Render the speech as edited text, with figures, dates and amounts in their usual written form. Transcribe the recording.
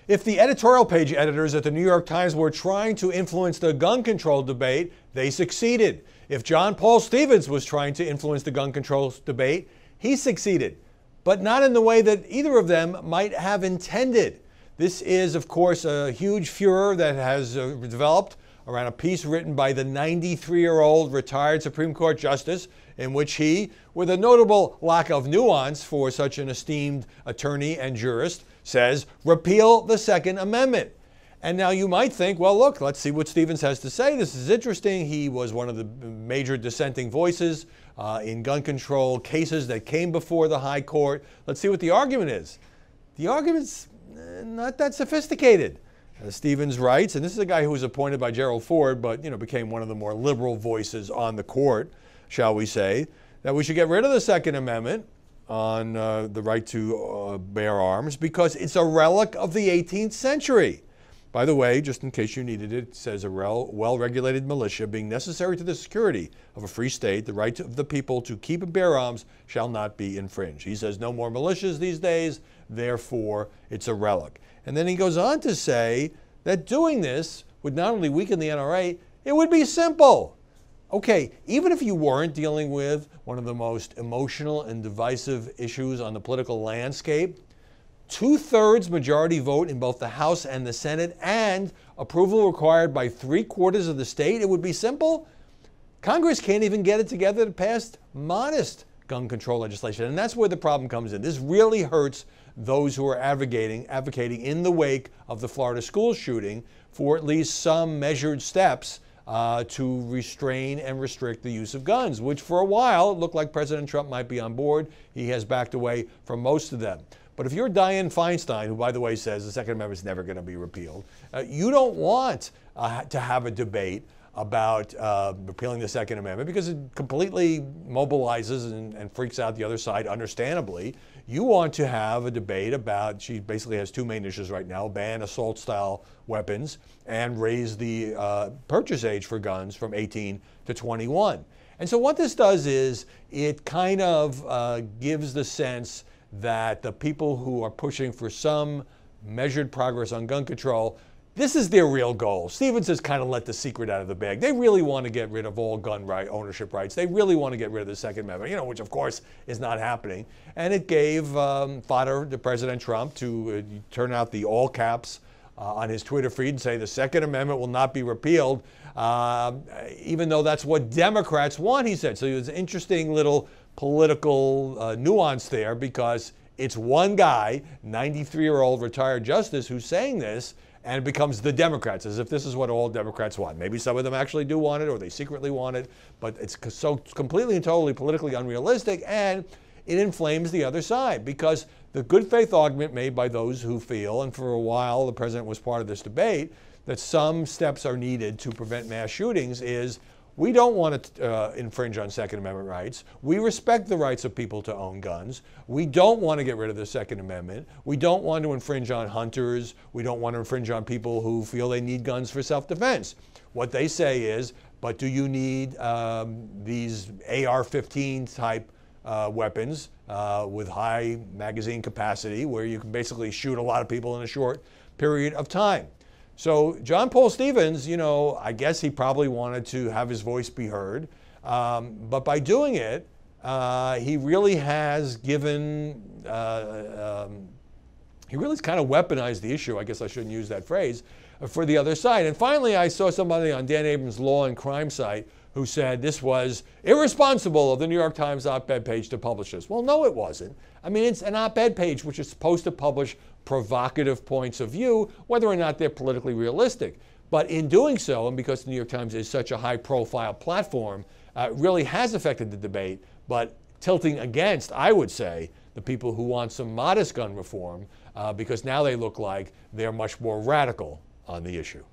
If the editorial page editors at the New York Times were trying to influence the gun control debate, they succeeded. If John Paul Stevens was trying to influence the gun control debate, he succeeded, but not in the way that either of them might have intended. This is, of course, a huge furor that has developed around a piece written by the 93-year-old retired Supreme Court Justice, in which he, with a notable lack of nuance for such an esteemed attorney and jurist, says, repeal the Second Amendment. And now you might think, well, look, let's see what Stevens has to say. This is interesting. He was one of the major dissenting voices in gun control cases that came before the high court. Let's see what the argument is. The argument's not that sophisticated. Stevens writes, and this is a guy who was appointed by Gerald Ford, but became one of the more liberal voices on the court, shall we say, that we should get rid of the Second Amendment on the right to bear arms because it's a relic of the 18th century. By the way, just in case you needed it, it says a well-regulated militia being necessary to the security of a free state, the right of the people to keep and bear arms shall not be infringed. He says no more militias these days, therefore it's a relic. And then he goes on to say that doing this would not only weaken the NRA, it would be simple. Okay, even if you weren't dealing with one of the most emotional and divisive issues on the political landscape, 2/3 majority vote in both the House and the Senate and approval required by 3/4 of the state, it would be simple. Congress can't even get it together to pass modest gun control legislation. And that's where the problem comes in. This really hurts those who are advocating in the wake of the Florida school shooting for at least some measured steps to restrain and restrict the use of guns, which for a while it looked like President Trump might be on board. He has backed away from most of them. But if you're Dianne Feinstein, who, by the way, says the Second Amendment is never going to be repealed, you don't want to have a debate about repealing the Second Amendment because it completely mobilizes and freaks out the other side, understandably. You want to have a debate about, she basically has two main issues right now, ban assault-style weapons and raise the purchase age for guns from 18 to 21. And so what this does is it kind of gives the sense that the people who are pushing for some measured progress on gun control, this is their real goal. Stevens has kind of let the secret out of the bag. They really want to get rid of all gun ownership rights. They really want to get rid of the Second Amendment, which of course is not happening. And it gave fodder to President Trump to turn out the all caps on his Twitter feed and say the Second Amendment will not be repealed, even though that's what Democrats want, he said. So there's an interesting little political nuance there because it's one guy, 93-year-old retired justice, who's saying this, and it becomes the Democrats, as if this is what all Democrats want. Maybe some of them actually do want it, or they secretly want it, but it's so completely and totally politically unrealistic, and it inflames the other side, because the good faith argument made by those who feel, and for a while the president was part of this debate, that some steps are needed to prevent mass shootings is, we don't want to infringe on Second Amendment rights. We respect the rights of people to own guns. We don't want to get rid of the Second Amendment. We don't want to infringe on hunters. We don't want to infringe on people who feel they need guns for self-defense. What they say is, but do you need these AR-15 type weapons with high magazine capacity where you can basically shoot a lot of people in a short period of time? So John Paul Stevens, I guess he probably wanted to have his voice be heard. But by doing it, he really has given, he really has kind of weaponized the issue. I guess I shouldn't use that phrase, for the other side. And finally, I saw somebody on Dan Abrams' Law and Crime site who said this was irresponsible of the New York Times op-ed page to publish this. Well, no, it wasn't. I mean, it's an op-ed page which is supposed to publish provocative points of view, whether or not they're politically realistic. But in doing so, and because the New York Times is such a high-profile platform, it really has affected the debate, but tilting against, I would say, the people who want some modest gun reform, because now they look like they're much more radical on the issue.